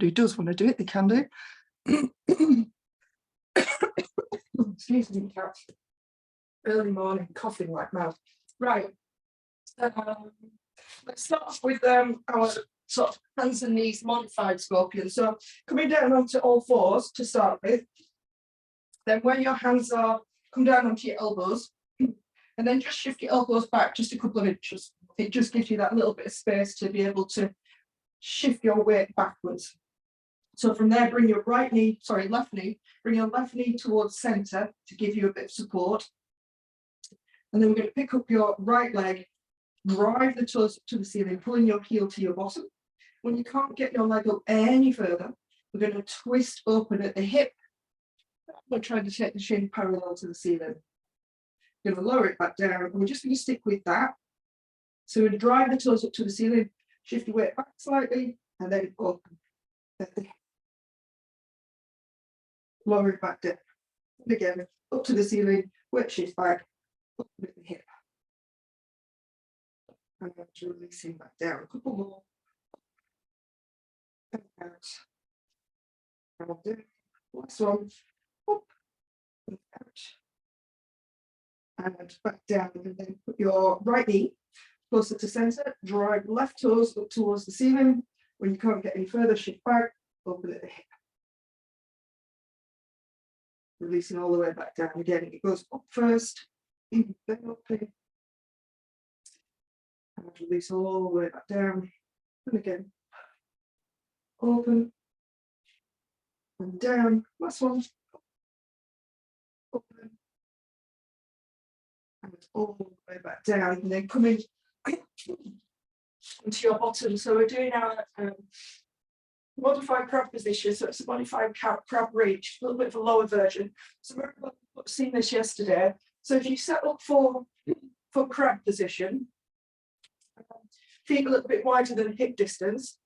who does want to do it, they can do. Excuse me, cat. Early morning coughing like mad. Right. Let's start off with our sort of hands and knees modified scorpion. So coming down onto all fours to start with. Then when your hands are, come down onto your elbows, and then just shift your elbows back just a couple of inches. It just gives you that little bit of space to be able to shift your weight backwards. So from there, bring your left knee, bring your left knee towards center to give you a bit of support. And then we're going to pick up your right leg, drive the toes up to the ceiling, pulling your heel to your bottom. When you can't get your leg up any further, we're going to twist open at the hip. We're trying to take the shin parallel to the ceiling. We're going to lower it back down, and we're just going to stick with that. So we drive the toes up to the ceiling, shift your weight back slightly, and then open at the hip. Lower it back down. And again, up to the ceiling, weight shifts back, up at the hip. And then to releasing back down. A couple more. And out. And down. Last one. Up and out. And back down. And then put your right knee closer to center. Drive left toes up towards the ceiling. When you can't get any further, shift back, open at the hip. Releasing all the way back down again. It goes up first, then open, and release all the way back down. And again, open and down. Last one. Open and all the way back down. And then coming into your bottom. So we're doing our modified crab position, so it's a modified crab reach, a little bit of a lower version. So we've seen this yesterday. So if you set up for crab position, feet a little bit wider than hip distance,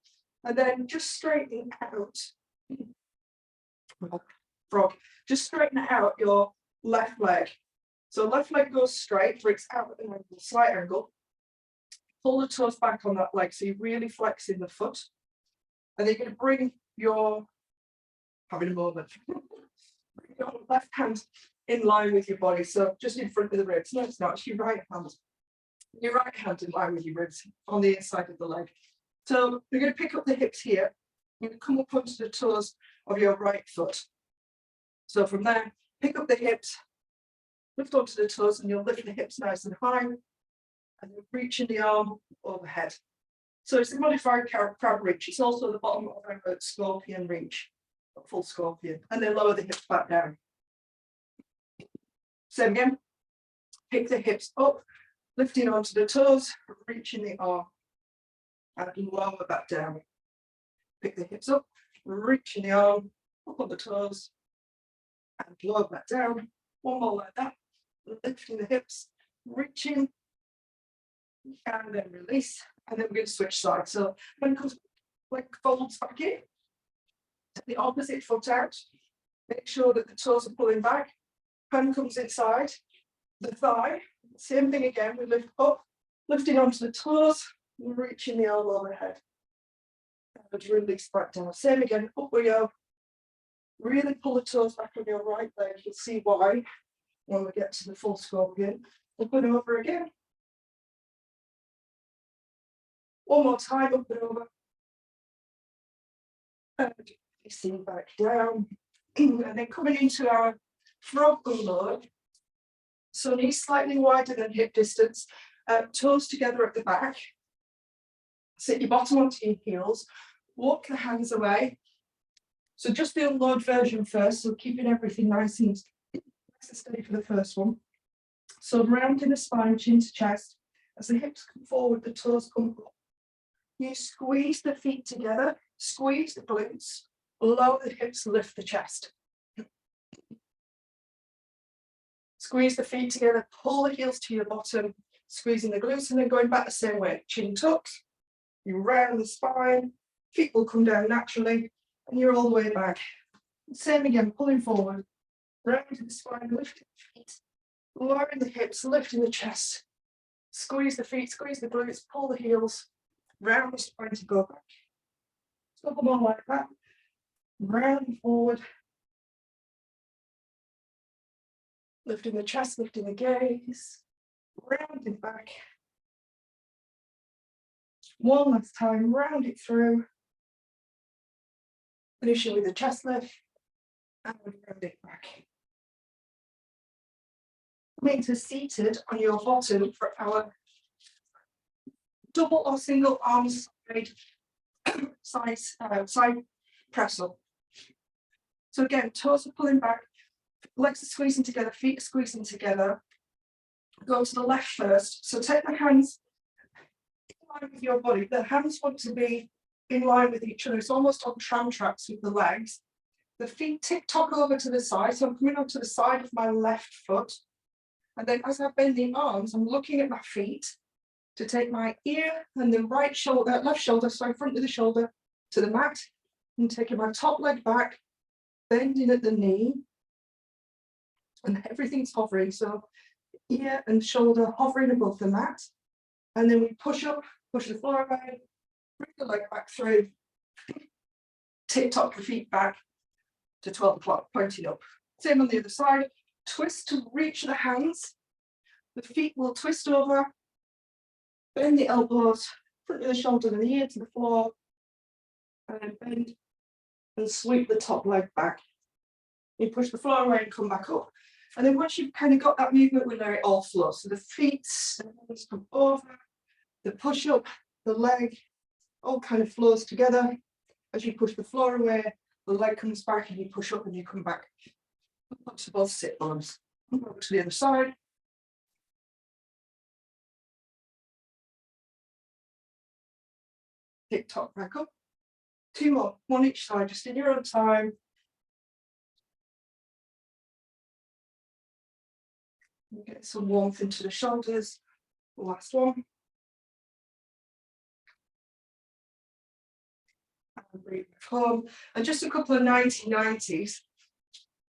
and then just straighten out, frog, just straighten out your left leg. So left leg goes straight, brings out at an angle, slight angle. Pull the toes back on that leg, so you're really flexing the foot. And then you're going to bring your, having a moment, bring your left hand in line with your body, so just in front of the ribs. No, it's not, it's your right hand. Your right hand in line with your ribs on the inside of the leg. So you're going to pick up the hips here. You're going to come up onto the toes of your right foot. So from there, pick up the hips, lift onto the toes, and you'll lift the hips nice and high, and you're reaching the arm overhead. So it's a modified crab reach. It's also the bottom of our scorpion reach, a full scorpion, and then lower the hips back down. So again, pick the hips up, lifting onto the toes, reaching the arm, and lower back down. Pick the hips up, reaching the arm, up on the toes, and lower back down. One more like that, lifting the hips, reaching, and then release. And then we're going to switch sides. So when it comes, like folds back in, take the opposite foot out. Make sure that the toes are pulling back. Hand comes inside the thigh. Same thing again. We lift up, lifting onto the toes, reaching the elbow overhead. And release back down. Same again. Up we go. Really pull the toes back on your right leg. You'll see why when we get to the full scorpion. Up and over again. One more time, up and over. And releasing back down. And then coming into our frog unload. So knees slightly wider than hip distance. Toes together at the back. Sit your bottom onto your heels. Walk the hands away. So just the unload version first. So keeping everything nice and steady for the first one. So rounding the spine, chin to chest. As the hips come forward, the toes come up. You squeeze the feet together, squeeze the glutes, lower the hips, lift the chest. Squeeze the feet together, pull the heels to your bottom, squeezing the glutes, and then going back the same way. Chin tucks, you round the spine, feet will come down naturally, and you're all the way back. Same again, pulling forward, rounding the spine, lifting the feet, lowering the hips, lifting the chest. Squeeze the feet, squeeze the glutes, pull the heels, round the spine to go back. So come on like that. round and forward. Lifting the chest, lifting the gaze, round and back. One last time, round it through. Finishing with the chest lift and round it back. Coming to seated on your bottom for our double or single arm side press up. So again, toes are pulling back, legs are squeezing together, feet are squeezing together. Go to the left first. So take the hands in line with your body. The hands want to be in line with each other. It's almost on tram tracks with the legs. The feet tick-tock over to the side. So I'm coming onto the side of my left foot. And then as I bend the arms, I'm looking at my feet to take my ear and the right shoulder, left shoulder, sorry, front of the shoulder to the mat. And taking my top leg back, bending at the knee. And everything's hovering. So ear and shoulder hovering above the mat. And then we push up, push the floor away, bring the leg back through, tick-tock the feet back to 12 o'clock, pointing up. Same on the other side. Twist to reach the hands. The feet will twist over, bend the elbows, front of the shoulder and the ear to the floor, and then bend and sweep the top leg back. You push the floor away and come back up. And then once you've kind of got that movement, we let it all flow. So the feet and the hands come over, the push up, the leg, all kind of flows together. As you push the floor away, the leg comes back and you push up and you come back. Up to both sit bones. Over to the other side. Tick-tock back up. Two more, one each side, just in your own time. Get some warmth into the shoulders. The last one. And breathe home. And just a couple of 90-90s.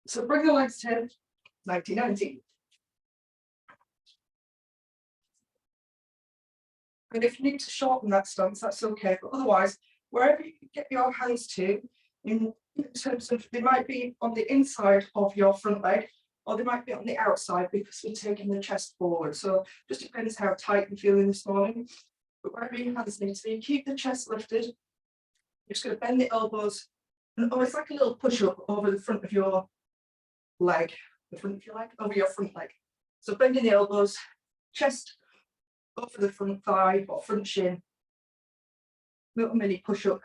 So bring the legs to 90-90. And if you need to shorten that stance, that's okay. But otherwise, wherever you get your hands to, in terms of, they might be on the inside of your front leg, or they might be on the outside because we're taking the chest forward. So just depends how tight you're feeling this morning. But wherever your hands need to be, keep the chest lifted. You're just going to bend the elbows. And it's like a little push-up over the front of your leg. The front of your leg, over your front leg. So bending the elbows, chest over the front thigh or front shin. Little mini push-up.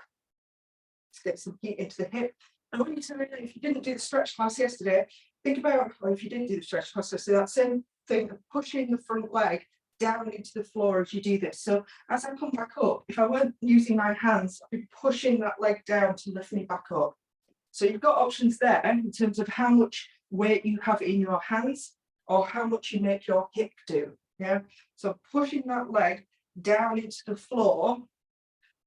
Let's get some heat into the hip. And I want you to really, if you didn't do the stretch class yesterday, think about, or if you didn't do the stretch class yesterday, that same thing of pushing the front leg down into the floor as you do this. So as I come back up, if I weren't using my hands, I'd be pushing that leg down to lift me back up. So you've got options there in terms of how much weight you have in your hands or how much you make your hip do. Yeah. So pushing that leg down into the floor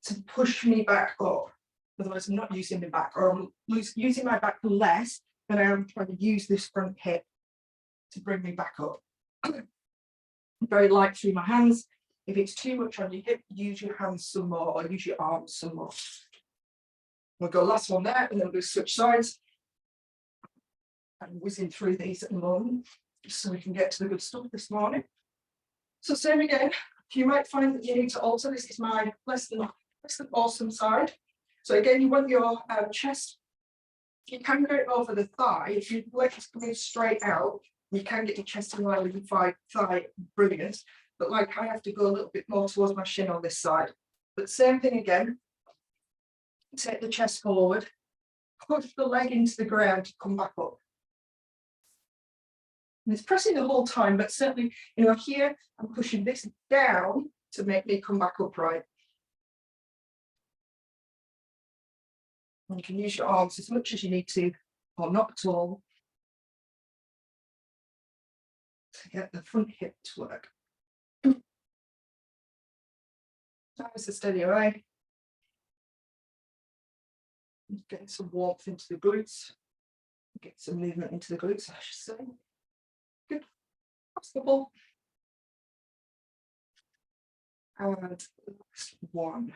to push me back up. Otherwise, I'm not using my back, or I'm using my back less than I am trying to use this front hip to bring me back up. Very light through my hands. If it's too much on your hip, use your hands some more or use your arms some more. We'll go last one there and then we'll switch sides. I'm whizzing through these at the moment, just so we can get to the good stuff this morning. So same again, you might find that you need to alter. This is my less than awesome side. So again, you want your chest, you can go over the thigh. If your leg is coming straight out, you can get your chest in line with your thigh, brilliant. But like I have to go a little bit more towards my shin on this side. But same thing again, take the chest forward, push the leg into the ground to come back up. And it's pressing the whole time, but certainly, here, I'm pushing this down to make me come back upright. And you can use your arms as much as you need to, or not at all, to get the front hip to work. Nice and steady away. Getting some warmth into the glutes. Get some movement into the glutes, I should say. Good. Possible. And last one.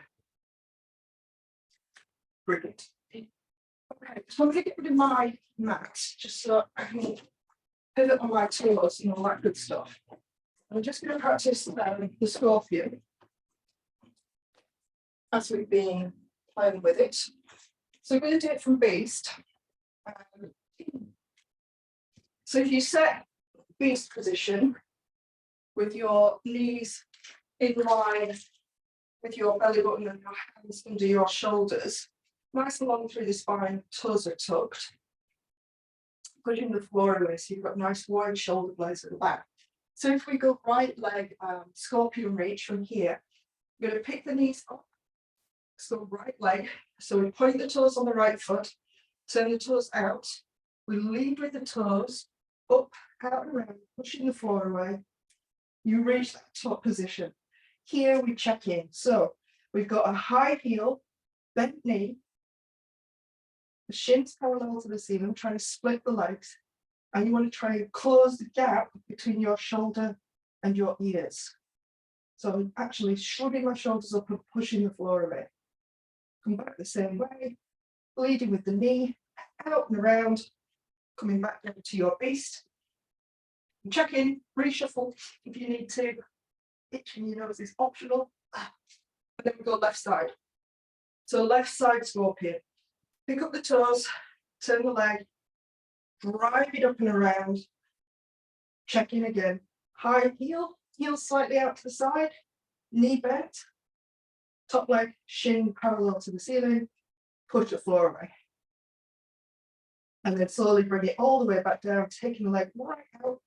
Brilliant. Okay. So I'm going to get rid of my mat just so I can pivot on my toes and all that good stuff. I'm just going to practice the scorpion as we've been playing with it. So we're going to do it from beast. So if you set beast position with your knees in line with your belly button and your hands under your shoulders, nice and long through the spine, toes are tucked, pushing the floor away so you've got nice wide shoulder blades at the back. So if we go right leg scorpion reach from here, we're going to pick the knees up. So right leg, so we point the toes on the right foot, turn the toes out. We lead with the toes, up, out and around, pushing the floor away. You reach that top position. Here we check in. So we've got a high heel, bent knee, the shins parallel to the ceiling, trying to split the legs. And you want to try and close the gap between your shoulder and your ears. So I'm actually shrugging my shoulders up and pushing the floor away. Come back the same way, leading with the knee, out and around, coming back down to your beast. Check in, reshuffle if you need to. Itching your nose is optional. And then we go left side. So left side scorpion. Pick up the toes, turn the leg, drive it up and around. Check in again. High heel, heel slightly out to the side, knee bent. Top leg, shin parallel to the ceiling, push the floor away. And then slowly bring it all the way back down, taking the leg right out,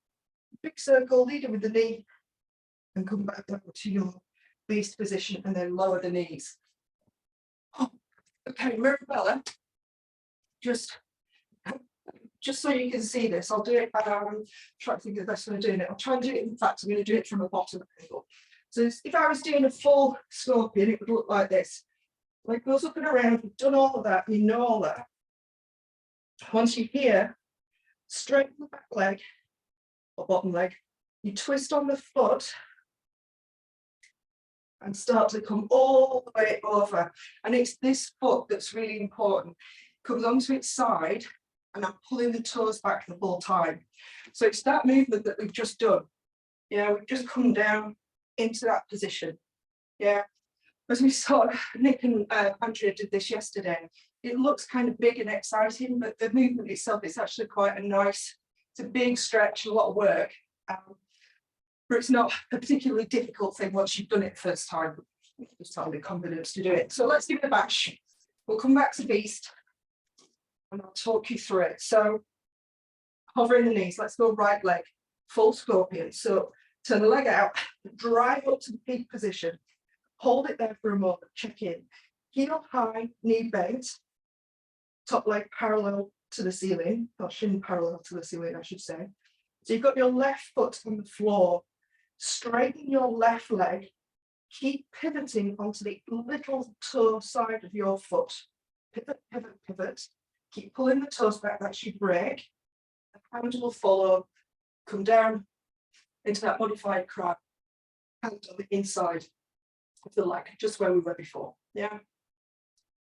big circle, lead it with the knee, and come back down to your beast position, and then lower the knees. Oh, okay, Mirabella, just so you can see this, I'll do it, try to think of the best way of doing it. I'll try and do it, in fact, I'm going to do it from a bottom angle. So if I was doing a full scorpion, it would look like this. Like goes up and around, you've done all of that, you know all that. Once you're here, straighten the back leg or bottom leg, you twist on the foot and start to come all the way over. And it's this foot that's really important. Comes onto its side and I'm pulling the toes back the whole time. So it's that movement that we've just done. Yeah, we've just come down into that position. Yeah, as we saw, Nick and Andrea did this yesterday. It looks kind of big and exciting, but the movement itself is actually quite a nice, it's a big stretch, a lot of work. But it's not a particularly difficult thing once you've done it first time. You can just have the confidence to do it. So let's give it a bash. We'll come back to beast and I'll talk you through it. So hovering the knees, let's go right leg, full scorpion. So turn the leg out, drive up to the peak position, hold it there for a moment, check in. Heel high, knee bent, top leg parallel to the ceiling, or shin parallel to the ceiling, I should say. So you've got your left foot on the floor, straighten your left leg, keep pivoting onto the little toe side of your foot. Pivot, pivot, pivot. Keep pulling the toes back, that's your break. The hand will follow, come down into that modified crab, hand on the inside of the leg, just where we were before. Yeah.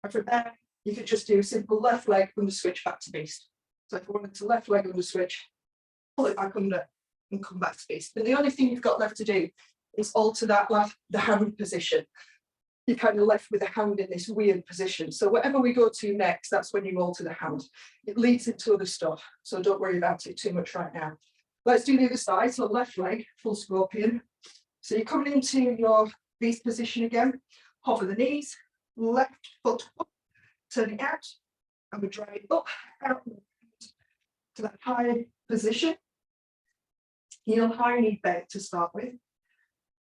And from there, you could just do a simple left leg under switch back to beast. So if you wanted to left leg under switch, pull it back under and come back to beast. But the only thing you've got left to do is alter that the hand position. You're kind of left with the hand in this weird position. So whatever we go to next, that's when you alter the hand. It leads into other stuff. So don't worry about it too much right now. Let's do the other side. So left leg, full scorpion. So you're coming into your beast position again. Hover the knees, left foot up, turning out, and we drive it up, out, to that high position. Heel high, knee bent to start with.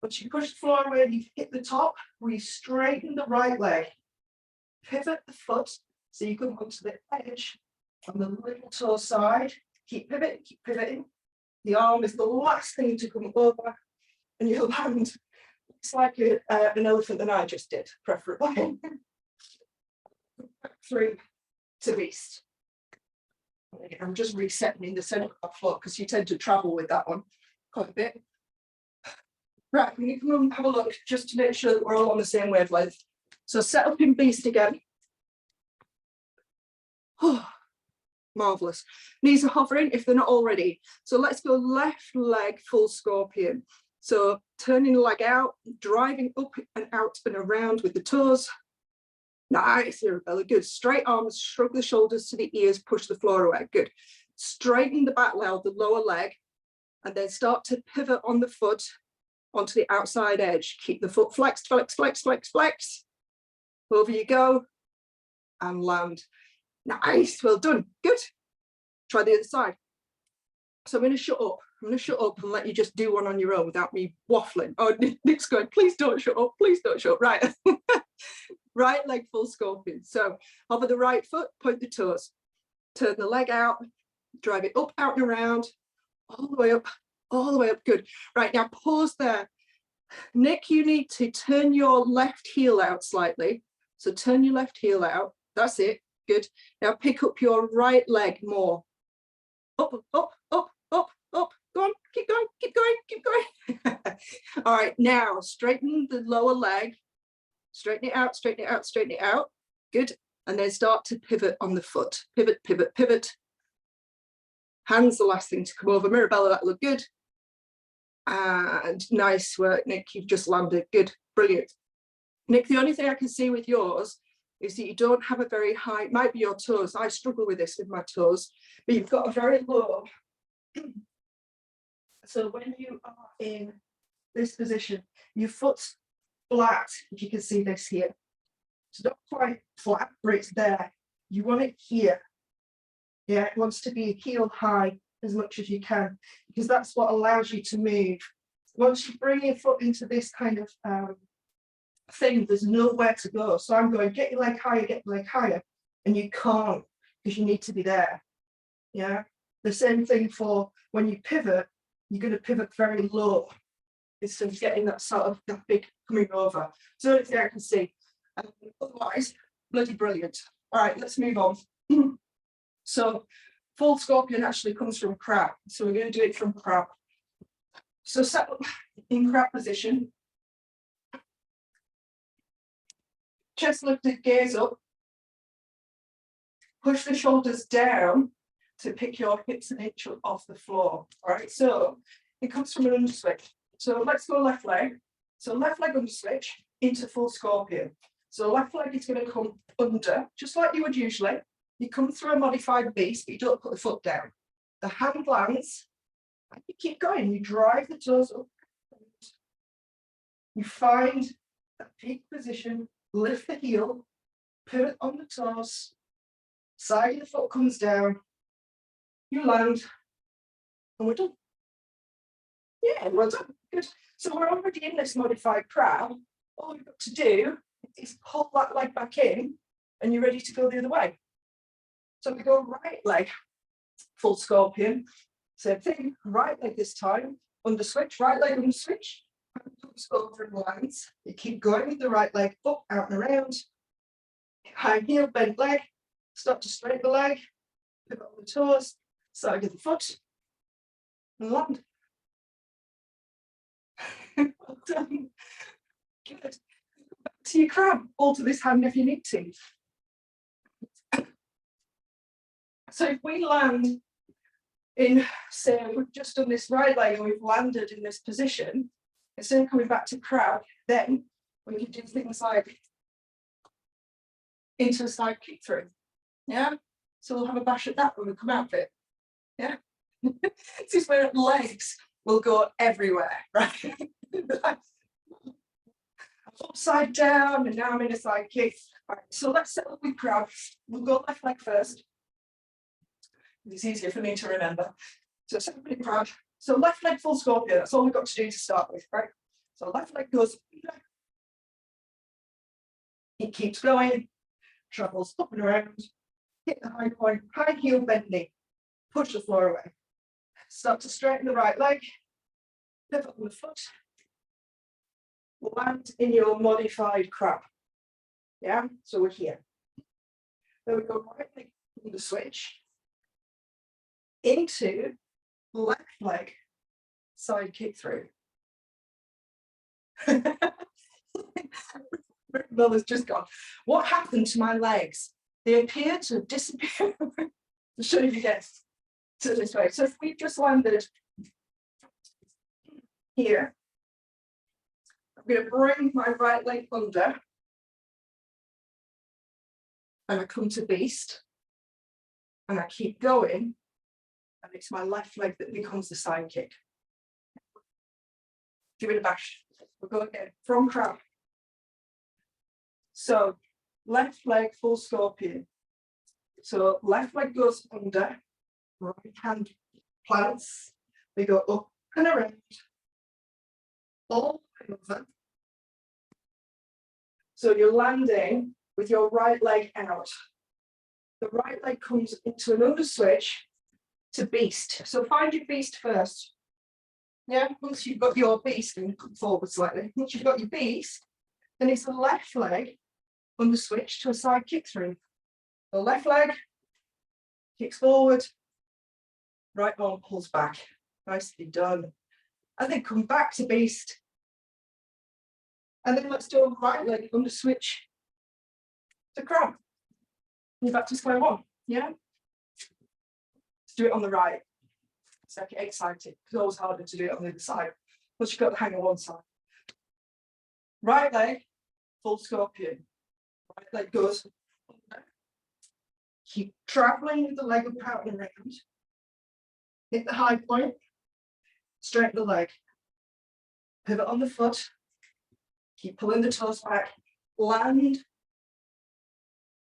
Once you push the floor away and you've hit the top, we straighten the right leg. Pivot the foot so you come onto the edge on the little toe side. Keep pivoting, keep pivoting. The arm is the last thing to come over, and you'll land. It's like an elephant that I just did, preferably. Through to beast. I'm just resetting in the centre of the floor because you tend to travel with that one quite a bit. Right, we need to come and have a look just to make sure that we're all on the same wavelength. So set up in beast again. Marvelous. Knees are hovering if they're not already. So let's go left leg full scorpion. So turning the leg out, driving up and out and around with the toes. Nice, Arabella, good. Straight arms, shrug the shoulders to the ears, push the floor away, good. Straighten the back leg, the lower leg, and then start to pivot on the foot onto the outside edge. Keep the foot flexed, flex, flex, flex, flex. Over you go, and land. Nice, well done, good. Try the other side. So I'm going to shut up. I'm going to shut up and let you just do one on your own without me waffling. Oh, Nick's going, please don't shut up, please don't shut up. Right. Right leg full scorpion. So hover the right foot, point the toes. Turn the leg out, drive it up, out and around, all the way up, all the way up. Good. Right, now pause there. Nick, you need to turn your left heel out slightly. So turn your left heel out. That's it. Good. Now pick up your right leg more. Up, up, up, up, up. Go on, keep going, keep going, keep going. All right, now straighten the lower leg. Straighten it out, straighten it out, straighten it out. Good. And then start to pivot on the foot. Pivot, pivot, pivot. Hands the last thing to come over. Mirabella, that looked good. And nice work, Nick. You've just landed. Good. Brilliant. Nick, the only thing I can see with yours is that you don't have a very high, it might be your toes. I struggle with this with my toes, but you've got a very low. So when you are in this position, your foot's flat, if you can see this here. It's not quite flat, but it's there. You want it here. Yeah, it wants to be heel high as much as you can, because that's what allows you to move. Once you bring your foot into this kind of thing, there's nowhere to go. So I'm going, get your leg higher, get your leg higher, and you can't because you need to be there. Yeah, the same thing for when you pivot, you're going to pivot very low instead of getting that sort of that big coming over. So that's the I can see. Otherwise, bloody brilliant. All right, let's move on. So full scorpion actually comes from crab. So we're going to do it from crab. So set up in crab position. Chest lifted, gaze up. Push the shoulders down to pick your hips an inch off the floor. All right, so it comes from an under switch. So let's go left leg. So left leg under switch into full scorpion. So left leg is going to come under, just like you would usually. You come through a modified beast, but you don't put the foot down. The hand lands, and you keep going. You drive the toes up. You find that peak position, lift the heel, pivot on the toes, side of the foot comes down, you land, and we're done. Yeah, well done. Good. So we're already in this modified crab. All you've got to do is pull that leg back in, and you're ready to go the other way. So we go right leg, full scorpion. Same thing, right leg this time, under switch, right leg under switch, comes over and lands. You keep going with the right leg, up, out and around. High heel, bent leg, start to straighten the leg, pivot on the toes, side of the foot, and land. Well done. Good. Back to your crab, alter this hand if you need to. So if we land in, say, we've just done this right leg and we've landed in this position, instead of coming back to crab, then we can do things like into a side kick through. Yeah. So we'll have a bash at that when we come out of it. Yeah. This is where legs will go everywhere, right? Upside down, and now I'm in a side kick. Right, so let's set up with crab. We'll go left leg first. It's easier for me to remember. So set up with crab. So left leg full scorpion, that's all we've got to do to start with, right? So left leg goes, it keeps going, travels up and around, hit the high point, high heel bend knee, push the floor away. Start to straighten the right leg, pivot on the foot, land in your modified crab. Yeah, so we're here. Then we go right leg from the switch into left leg side kick through. Bella's just gone. What happened to my legs? They appear to have disappeared. to show you again to this way. So if we've just landed here, I'm going to bring my right leg under and I come to beast and I keep going and it's my left leg that becomes the side kick. Give it a bash. We'll go again from crab. So left leg full scorpion. So left leg goes under, right hand plants. We go up and around, all the way over. So you're landing with your right leg out. The right leg comes into an under switch to beast. So find your beast first. Yeah, once you've got your beast, and come forward slightly. Once you've got your beast, then it's the left leg under switch to a side kick through. The left leg kicks forward, right arm pulls back. Nicely done. And then come back to beast. And then let's do a right leg under switch to crab. You're back to square one. Yeah? Let's do it on the right. So I get excited. It's always harder to do it on the other side. Once you've got the hang on one side. Right leg, full scorpion. Right leg goes under. Keep traveling with the leg up out and around. Hit the high point. Straighten the leg. Pivot on the foot. Keep pulling the toes back. Land.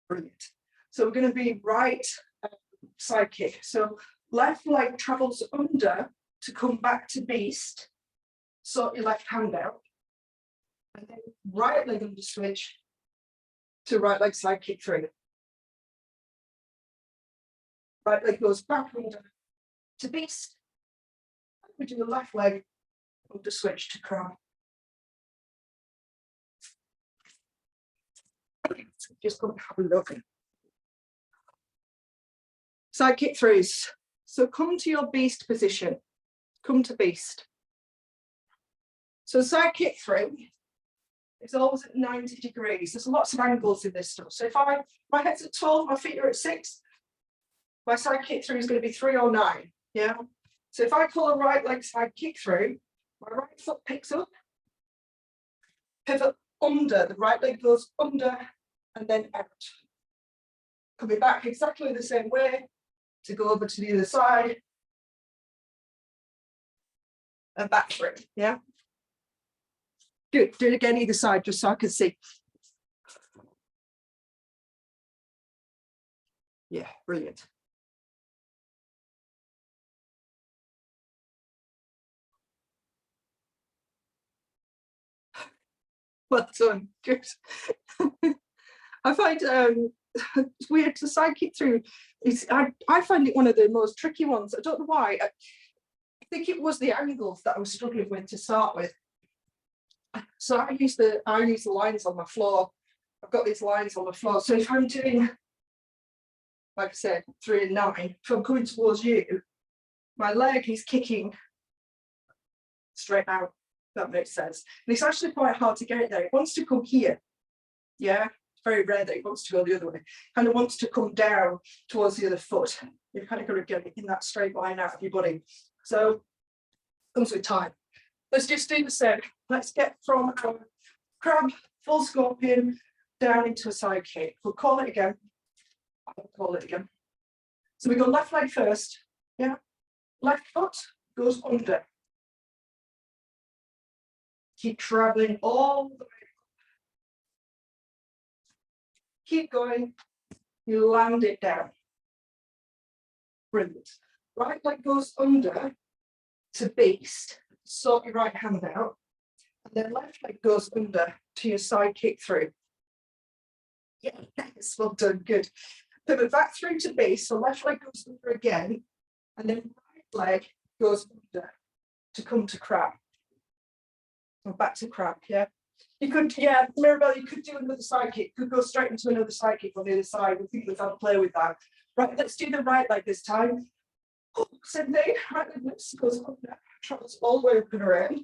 Brilliant. So we're going to be right side kick. So left leg travels under to come back to beast. Sort your left hand out. And then right leg under switch to right leg side kick through. Right leg goes back under to beast. We do the left leg under switch to crab. Just go and have a look. Side kick throughs. So come to your beast position. Come to beast. So side kick through is always at 90 degrees. There's lots of angles in this stuff. So if my head's at 12, my feet are at 6, my side kick through is going to be 3 or 9. Yeah. So if I pull a right leg side kick through, my right foot picks up, pivot under, the right leg goes under and then out. Coming back exactly the same way to go over to the other side and back through. Yeah. Good. Do it again either side just so I can see. Yeah, brilliant. Well done. Good. I find it's weird to side kick through. I find it one of the most tricky ones. I don't know why. I think it was the angles that I was struggling with to start with. So I use the lines on the floor. I've got these lines on the floor. So if I'm doing, like I said, 3 and 9, if I'm coming towards you, my leg is kicking straight out. That makes sense. And it's actually quite hard to get it there. It wants to come here. Yeah, it's very rare that it wants to go the other way. Kind of wants to come down towards the other foot. You've kind of got to get it in that straight line out of your body. So it comes with time. Let's just do the same. Let's get from our crab, full scorpion, down into a side kick. We'll call it again. I'll call it again. So we go left leg first. Yeah. Left foot goes under. Keep traveling all the way. Keep going. You land it down. Brilliant. Right leg goes under to beast. Sort your right hand out. And then left leg goes under to your side kick through. Yes, well done, good. Pivot back through to beast. So left leg goes under again. And then right leg goes under to come to crab. Or back to crab, yeah. You could, yeah, Mirabelle, you could do another side kick. You could go straight into another side kick on the other side. I think we've had to play with that. Right, let's do the right leg this time. Oh, same thing. Right leg goes under, travels all the way up and around.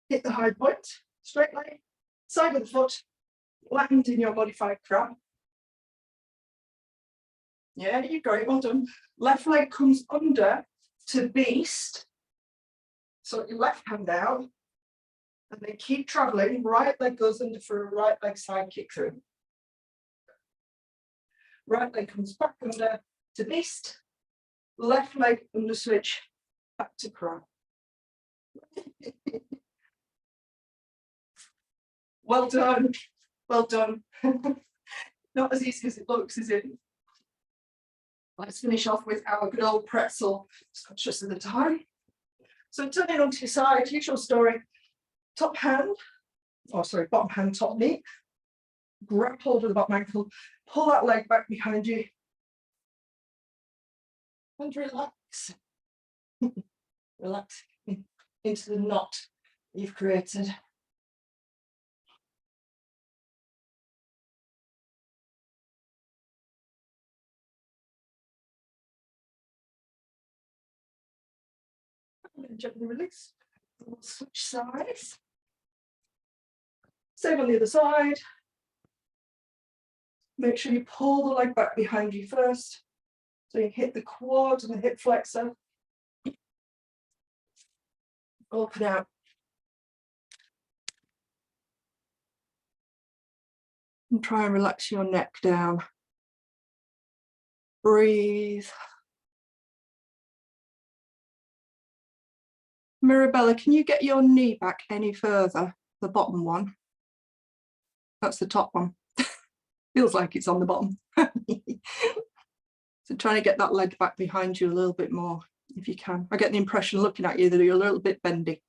Hit the high point, straight leg, side of the foot, land in your modified crab. Yeah, you got it, well done. Left leg comes under to beast. So your left hand out, and then keep traveling. Right leg goes under for a right leg side kick through. Right leg comes back under to beast. Left leg under switch back to crow. Well done. Well done. Not as easy as it looks, is it? Let's finish off with our good old pretzel, conscious of the time. So turning onto your side, usual story. Top hand, oh sorry, bottom hand, top knee. Grab hold of the bottom ankle, pull that leg back behind you. And relax. Relax into the knot you've created. And gently release. We'll switch sides. Same on the other side. Make sure you pull the leg back behind you first. So you hit the quad and the hip flexor. Open out. And try and relax your neck down. Breathe. Mirabella, can you get your knee back any further? The bottom one. That's the top one. Feels like it's on the bottom. So trying to get that leg back behind you a little bit more, if you can. I get the impression looking at you that you're a little bit bendy.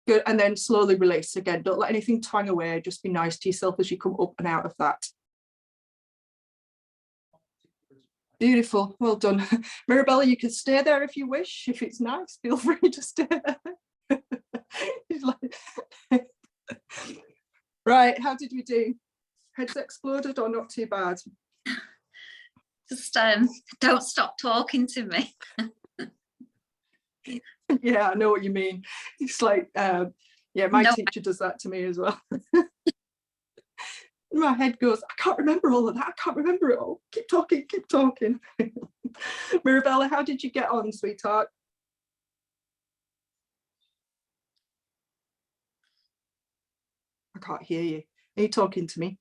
Good, and then slowly release again. Don't let anything twang away. Just be nice to yourself as you come up and out of that. Beautiful, well done. Mirabella, you can stay there if you wish. If it's nice, feel free to stay there. Right, how did we do? Heads exploded or not too bad? Just don't stop talking to me. Yeah, I know what you mean. It's like, yeah, my teacher does that to me as well. My head goes, I can't remember all of that. I can't remember it all. Keep talking, keep talking. Mirabella, how did you get on, sweetheart? I can't hear you. Are you talking to me?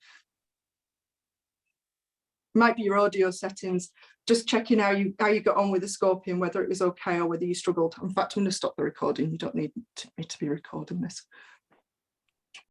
Might be your audio settings. Just checking how you got on with the Scorpion, whether it was okay or whether you struggled. In fact, I'm going to stop the recording. You don't need me to be recording this.